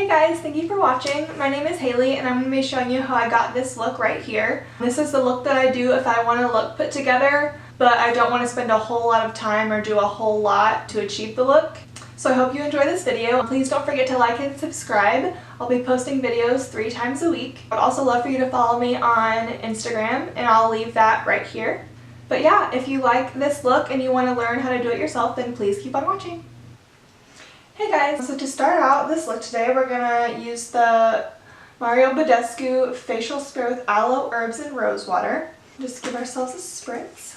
Hey guys, thank you for watching. My name is Haley and I'm going to be showing you how I got this look right here. This is the look that I do if I want a look put together, but I don't want to spend a whole lot of time or do a whole lot to achieve the look. So I hope you enjoy this video. Please don't forget to like and subscribe. I'll be posting videos 3 times a week. I'd also love for you to follow me on Instagram and I'll leave that right here. But yeah, if you like this look and you want to learn how to do it yourself, then please keep on watching. Hey guys, so to start out this look today, we're going to use the Mario Badescu Facial Spray with Aloe, Herbs, and Rose Water. Just give ourselves a spritz.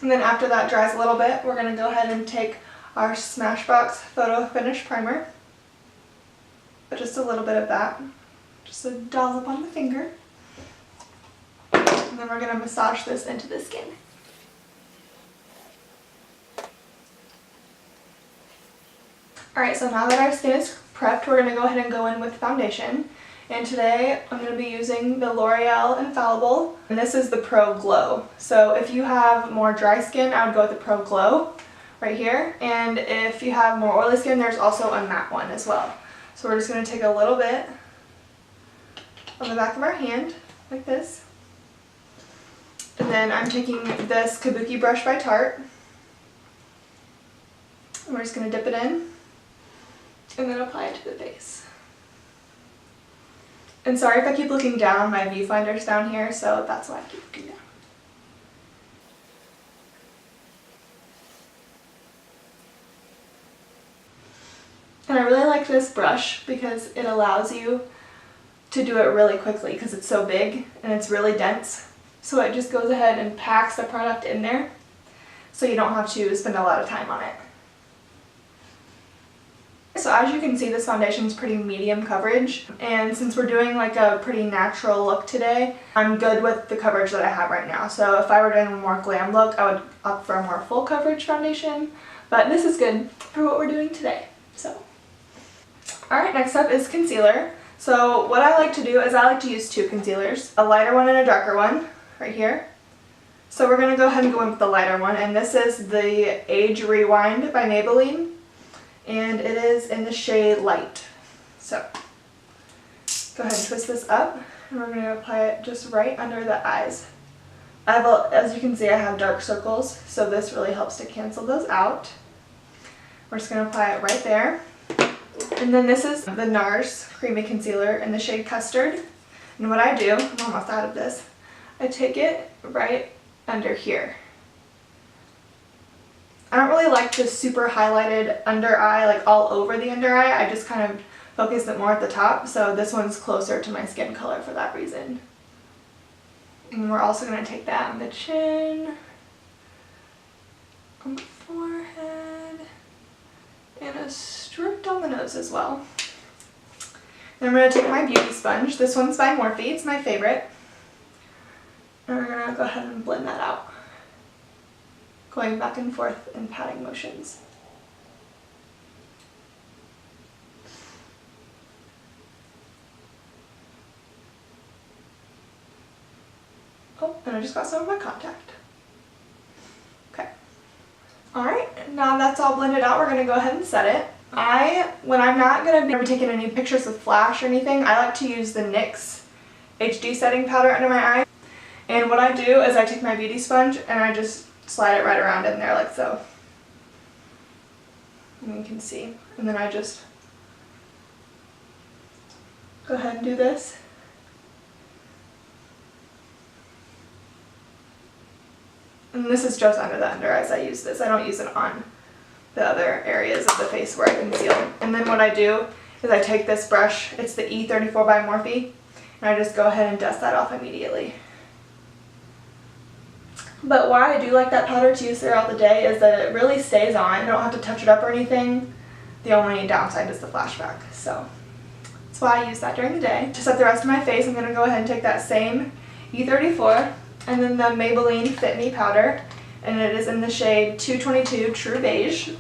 And then after that dries a little bit, we're going to go ahead and take our Smashbox Photo Finish Primer. But just a little bit of that. Just a dollop on the finger. And then we're going to massage this into the skin. Alright, so now that our skin is prepped, we're going to go ahead and go in with foundation. And today I'm going to be using the L'Oreal Infallible, and this is the Pro Glow. So if you have more dry skin, I would go with the Pro Glow right here. And if you have more oily skin, there's also a matte one as well. So we're just going to take a little bit on the back of our hand, like this. And then I'm taking this Kabuki brush by Tarte. And we're just going to dip it in. And then apply it to the face. And sorry if I keep looking down, my viewfinder's down here, so that's why I keep looking down. And I really like this brush because it allows you to do it really quickly because it's so big and it's really dense. So it just goes ahead and packs the product in there so you don't have to spend a lot of time on it. So as you can see, this foundation is pretty medium coverage, and since we're doing like a pretty natural look today, I'm good with the coverage that I have right now. So if I were doing a more glam look, I would opt for a more full coverage foundation, but this is good for what we're doing today. So, alright, next up is concealer. So what I like to do is I like to use 2 concealers, a lighter one and a darker one, right here. So we're going to go ahead and go in with the lighter one, and this is the Age Rewind by Maybelline. And it is in the shade Light. So, go ahead and twist this up, and we're going to apply it just right under the eyes. As you can see, I have dark circles, so this really helps to cancel those out. We're just going to apply it right there. And then this is the NARS Creamy Concealer in the shade Custard. And what I do, I'm almost out of this, I take it right under here. I don't really like the super highlighted under eye, like all over the under eye. I just kind of focus it more at the top, so this one's closer to my skin color for that reason. And we're also going to take that on the chin, on the forehead, and a strip down the nose as well. Then I'm going to take my beauty sponge. This one's by Morphe, it's my favorite. And we're going to go ahead and blend that out, going back and forth in patting motions. Oh, and I just got some of my contact. Okay. Alright, now that's all blended out, we're going to go ahead and set it. When I'm not going to be taking any pictures with flash or anything, I like to use the NYX HD setting powder under my eye. And what I do is I take my beauty sponge and I just slide it right around in there like so. And you can see. And then I just go ahead and do this. And this is just under the under eyes I use this. I don't use it on the other areas of the face where I conceal. And then what I do is I take this brush, it's the E34 by Morphe, and I just go ahead and dust that off immediately. But why I do like that powder to use throughout the day is that it really stays on. I don't have to touch it up or anything. The only downside is the flashback. So that's why I use that during the day. To set the rest of my face, I'm going to go ahead and take that same E34 and then the Maybelline Fit Me powder. And it is in the shade 222 True Beige.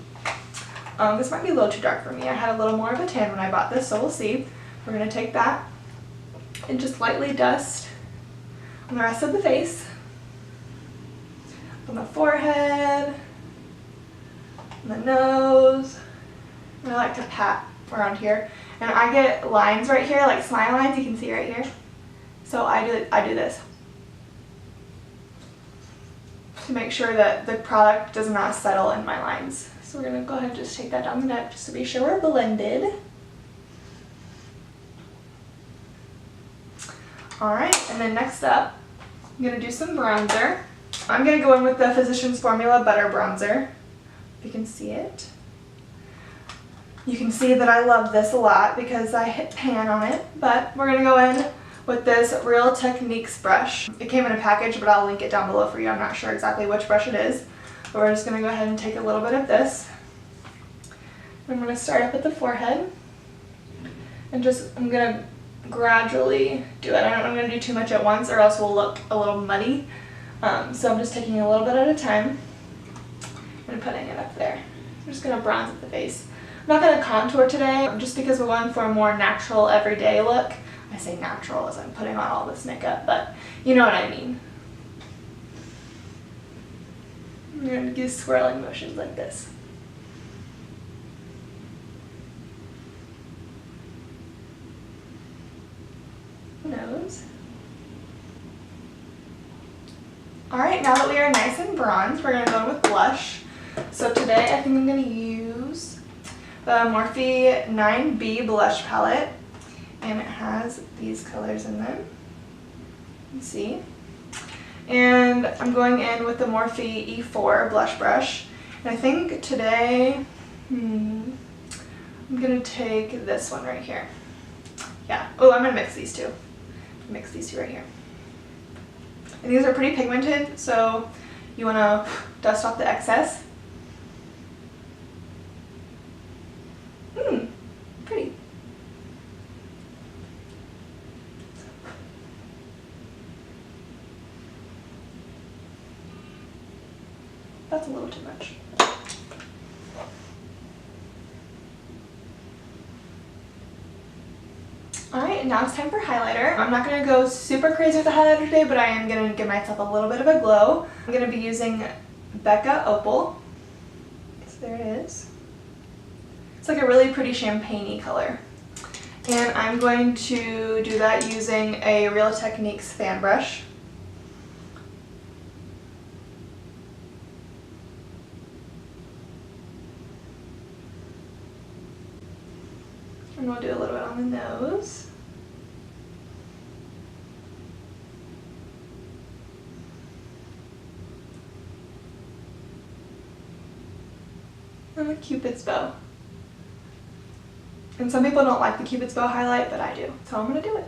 This might be a little too dark for me. I had a little more of a tan when I bought this, so we'll see. We're going to take that and just lightly dust on the rest of the face. On the forehead, the nose. I like to pat around here. And I get lines right here, like smile lines, you can see right here. So I do this to make sure that the product does not settle in my lines. So we're going to go ahead and just take that down the neck just to be sure we're blended. Alright, and then next up, I'm going to do some bronzer. I'm going to go in with the Physicians Formula Butter Bronzer. You can see it. You can see that I love this a lot because I hit pan on it, but we're going to go in with this Real Techniques brush. It came in a package, but I'll link it down below for you. I'm not sure exactly which brush it is, but we're just going to go ahead and take a little bit of this. I'm going to start up at the forehead, and I'm going to gradually do it. I'm going to do too much at once or else we'll look a little muddy. So I'm just taking a little bit at a time and putting it up there. I'm just going to bronze up the face. I'm not going to contour today just because we're going for a more natural everyday look. I say natural as I'm putting on all this makeup, but you know what I mean. I'm going to do swirling motions like this. Nose. Alright, now that we are nice and bronzed, we're going to go in with blush. So today I think I'm going to use the Morphe 9B blush palette, and it has these colors in them. You can see. And I'm going in with the Morphe E4 blush brush. And I think today, I'm going to take this one right here. Yeah. Oh, I'm going to mix these two. Mix these two right here. And these are pretty pigmented, so you want to dust off the excess. Pretty. That's a little too much. Alright, now it's time for highlighter. I'm not going to go super crazy with the highlighter today, but I am going to give myself a little bit of a glow. I'm going to be using Becca Opal. So there it is. It's like a really pretty champagne-y color. And I'm going to do that using a Real Techniques fan brush. And we'll do a little bit on the nose. And the Cupid's bow. And some people don't like the Cupid's bow highlight, but I do. So I'm going to do it.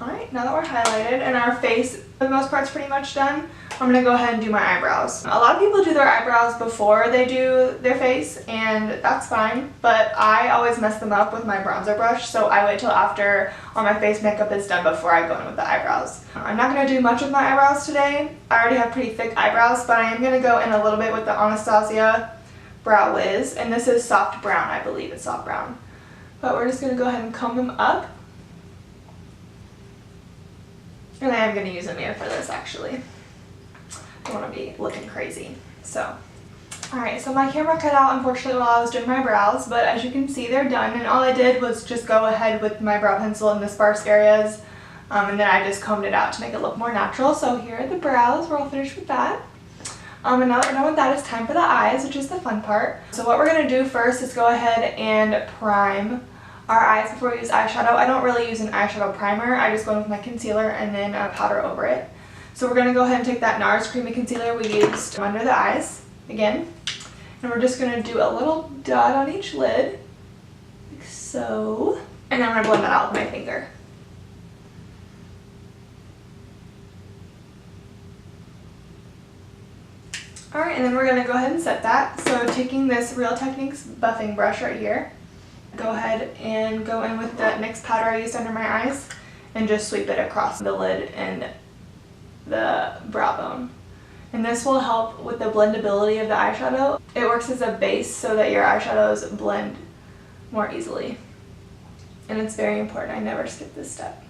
Alright, now that we're highlighted and our face, for the most part, is pretty much done, I'm going to go ahead and do my eyebrows. A lot of people do their eyebrows before they do their face, and that's fine, but I always mess them up with my bronzer brush, so I wait till after all my face makeup is done before I go in with the eyebrows. I'm not going to do much with my eyebrows today. I already have pretty thick eyebrows, but I am going to go in a little bit with the Anastasia Brow Wiz, and this is soft brown, I believe it's soft brown. But we're just going to go ahead and comb them up. And I am going to use a mirror for this, actually. I don't want to be looking crazy. So, alright, so my camera cut out, unfortunately, while I was doing my brows, but as you can see, they're done, and all I did was just go ahead with my brow pencil in the sparse areas, and then I just combed it out to make it look more natural. So here are the brows. We're all finished with that. And now that we're done with that, it's time for the eyes, which is the fun part. So what we're going to do first is go ahead and prime our eyes before we use eyeshadow. I don't really use an eyeshadow primer. I just go in with my concealer and then powder over it. So we're going to go ahead and take that NARS Creamy Concealer we used under the eyes again. And we're just going to do a little dot on each lid, like so. And then I'm going to blend that out with my finger. Alright, and then we're going to go ahead and set that. So taking this Real Techniques buffing brush right here, go ahead and go in with that NYX powder I used under my eyes and just sweep it across the lid and the brow bone. And this will help with the blendability of the eyeshadow. It works as a base so that your eyeshadows blend more easily. And it's very important. I never skip this step.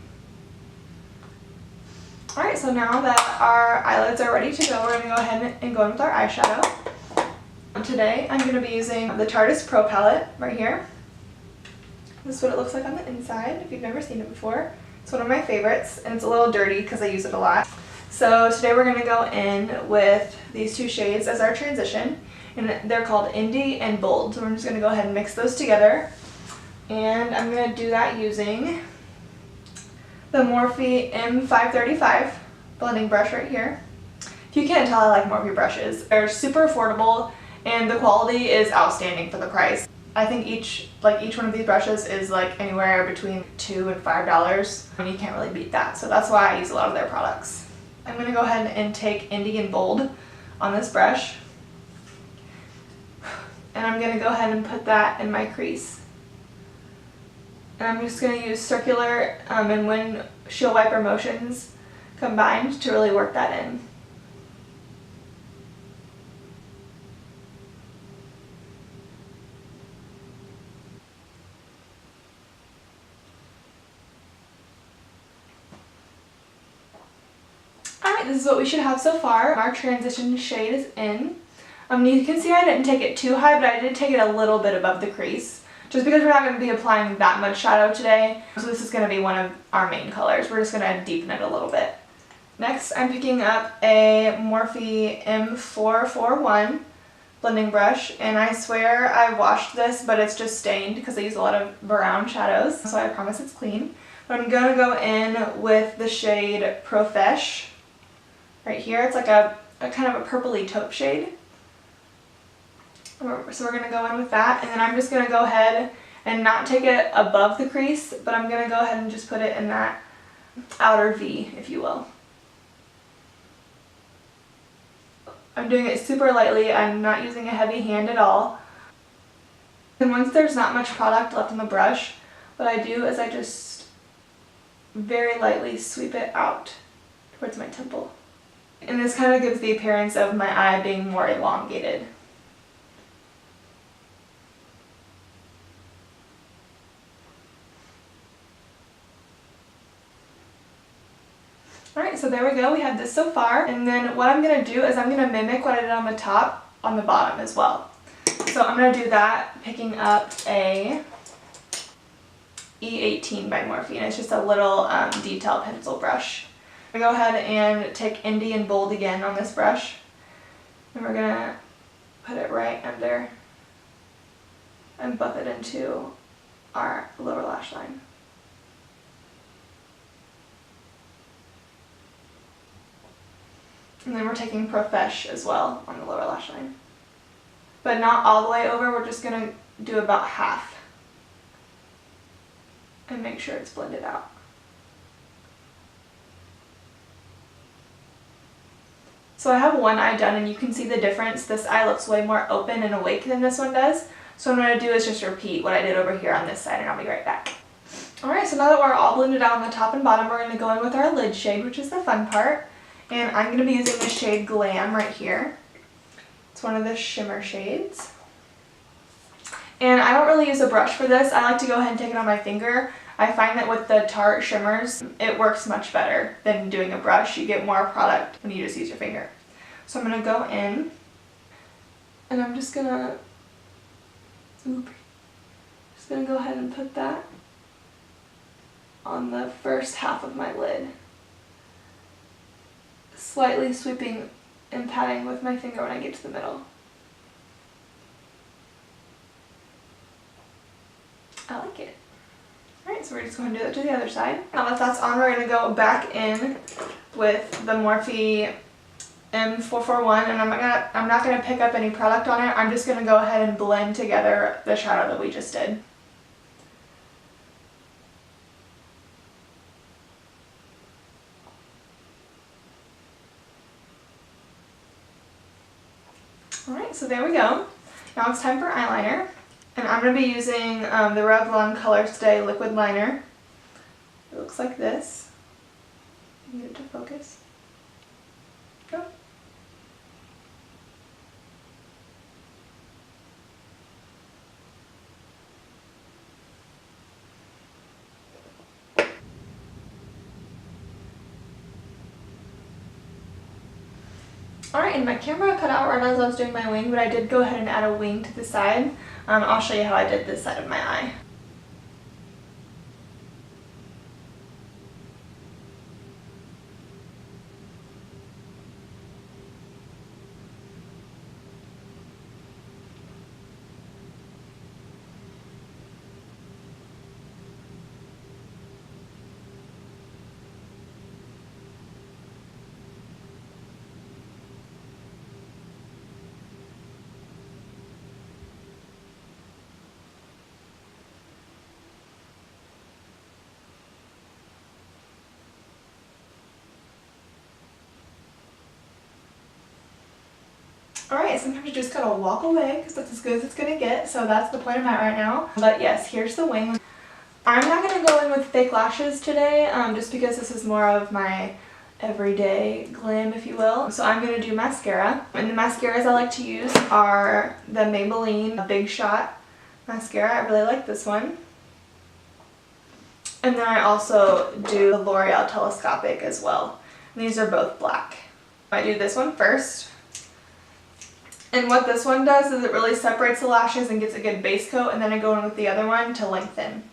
Alright, so now that our eyelids are ready to go, we're going to go ahead and go in with our eyeshadow. Today I'm going to be using the Tarteist Pro palette right here. This is what it looks like on the inside if you've never seen it before. It's one of my favorites, and it's a little dirty because I use it a lot. So today we're going to go in with these two shades as our transition, and they're called Indie and Bold. So we're just going to go ahead and mix those together, and I'm going to do that using the Morphe M535 blending brush right here. If you can't tell, I like Morphe brushes. They're super affordable and the quality is outstanding for the price. I think each one of these brushes is like anywhere between $2 and $5, and you can't really beat that. So that's why I use a lot of their products. I'm going to go ahead and take Indie and Bold on this brush, and I'm going to go ahead and put that in my crease. And I'm just going to use circular and windshield wiper motions combined to really work that in. Alright, this is what we should have so far. Our transition shade is in. You can see I didn't take it too high, but I did take it a little bit above the crease. Just because we're not going to be applying that much shadow today, so this is going to be one of our main colors. We're just going to deepen it a little bit. Next, I'm picking up a Morphe M441 blending brush, and I swear I washed this, but it's just stained because I use a lot of brown shadows, so I promise it's clean. But I'm going to go in with the shade Profesh right here. It's like a kind of a purpley taupe shade. So we're going to go in with that, and then I'm just going to go ahead and not take it above the crease, but I'm going to go ahead and just put it in that outer V, if you will. I'm doing it super lightly. I'm not using a heavy hand at all. And once there's not much product left on the brush, what I do is I just very lightly sweep it out towards my temple. And this kind of gives the appearance of my eye being more elongated. Alright, so there we go. We have this so far. And then what I'm going to do is I'm going to mimic what I did on the top on the bottom as well. So I'm going to do that picking up a E18 by Morphe, and it's just a little detail pencil brush. I'm going to go ahead and take Indie and Bold again on this brush, and we're going to put it right under and buff it into our lower lash line. And then we're taking Profesh as well on the lower lash line. But not all the way over, we're just going to do about half. And make sure it's blended out. So I have one eye done, and you can see the difference. This eye looks way more open and awake than this one does. So what I'm going to do is just repeat what I did over here on this side, and I'll be right back. Alright, so now that we're all blended out on the top and bottom, we're going to go in with our lid shade, which is the fun part. And I'm going to be using the shade GLAM right here. It's one of the shimmer shades. And I don't really use a brush for this. I like to go ahead and take it on my finger. I find that with the Tarte shimmers, it works much better than doing a brush. You get more product when you just use your finger. So I'm going to go in, and I'm just going to go ahead and put that on the first half of my lid. Slightly sweeping and patting with my finger when I get to the middle. I like it. Alright, so we're just going to do that to the other side. Now that that's on, we're going to go back in with the Morphe M441, and I'm not going to pick up any product on it. I'm just going to go ahead and blend together the shadow that we just did. Alright, so there we go. Now it's time for eyeliner. And I'm going to be using the Revlon Color Stay Liquid Liner. It looks like this. Get it to focus. Go. Alright, and my camera cut out right as I was doing my wing, but I did go ahead and add a wing to the side. I'll show you how I did this side of my eye. Alright, sometimes you just gotta walk away because that's as good as it's gonna get, so that's the point I'm at right now. But yes, here's the wing. I'm not gonna go in with fake lashes today, just because this is more of my everyday glam, if you will. So I'm gonna do mascara. And the mascaras I like to use are the Maybelline Big Shot mascara. I really like this one. And then I also do the L'Oreal Telescopic as well. And these are both black. I do this one first. And what this one does is it really separates the lashes and gets a good base coat, and then I go in with the other one to lengthen.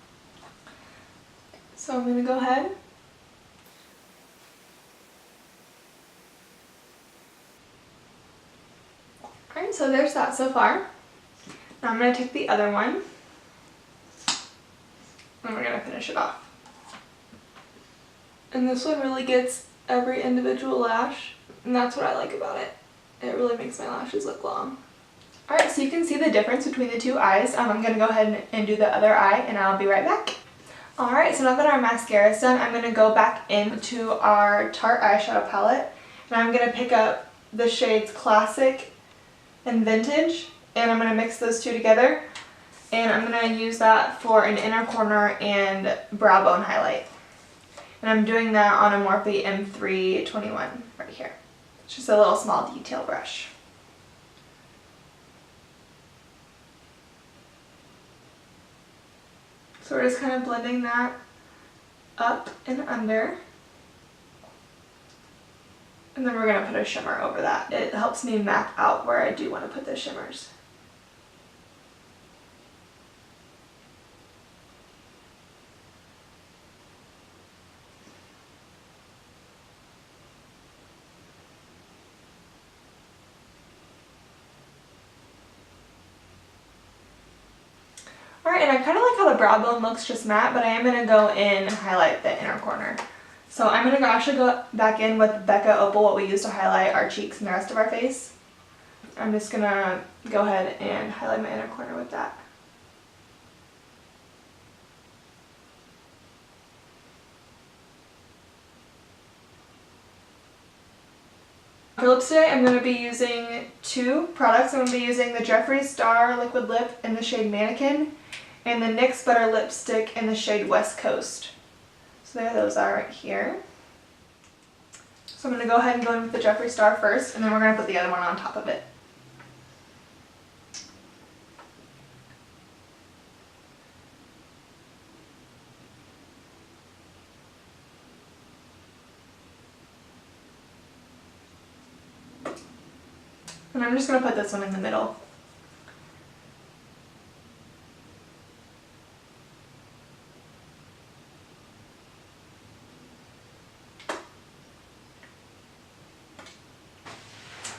So I'm going to go ahead. Alright, so there's that so far. Now I'm going to take the other one, and we're going to finish it off. And this one really gets every individual lash, and that's what I like about it. It really makes my lashes look long. Alright, so you can see the difference between the two eyes. I'm going to go ahead and do the other eye, and I'll be right back. Alright, so now that our mascara is done, I'm going to go back into our Tarte eyeshadow palette, and I'm going to pick up the shades Classic and Vintage, and I'm going to mix those two together, and I'm going to use that for an inner corner and brow bone highlight. And I'm doing that on a Morphe M321 right here. It's just a little small detail brush. So we're just kind of blending that up and under. And then we're going to put a shimmer over that. It helps me map out where I do want to put the shimmers. Alright, and I kind of like how the brow bone looks just matte, but I am going to go in and highlight the inner corner. So I'm going to actually go back in with Becca Opal, what we use to highlight our cheeks and the rest of our face. I'm just going to go ahead and highlight my inner corner with that. For lips today, I'm going to be using two products. I'm going to be using the Jeffree Star Liquid Lip in the shade Mannequin, and the NYX Butter Lipstick in the shade West Coast. So there those are right here. So I'm going to go ahead and go in with the Jeffree Star first, and then we're going to put the other one on top of it. And I'm just going to put this one in the middle.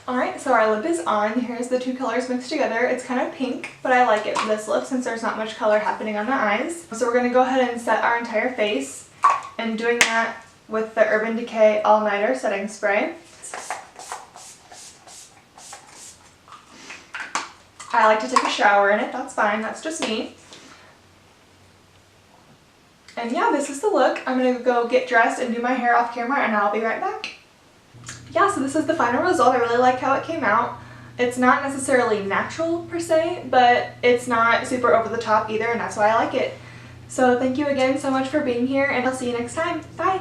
Alright, so our lip is on. Here's the two colors mixed together. It's kind of pink, but I like it for this look since there's not much color happening on the eyes. So we're going to go ahead and set our entire face, and doing that with the Urban Decay All Nighter Setting Spray. I like to take a shower in it, that's fine, that's just me. And yeah, this is the look. I'm going to go get dressed and do my hair off camera, and I'll be right back. Yeah, so this is the final result. I really like how it came out. It's not necessarily natural per se, but it's not super over the top either, and that's why I like it. So thank you again so much for being here, and I'll see you next time. Bye!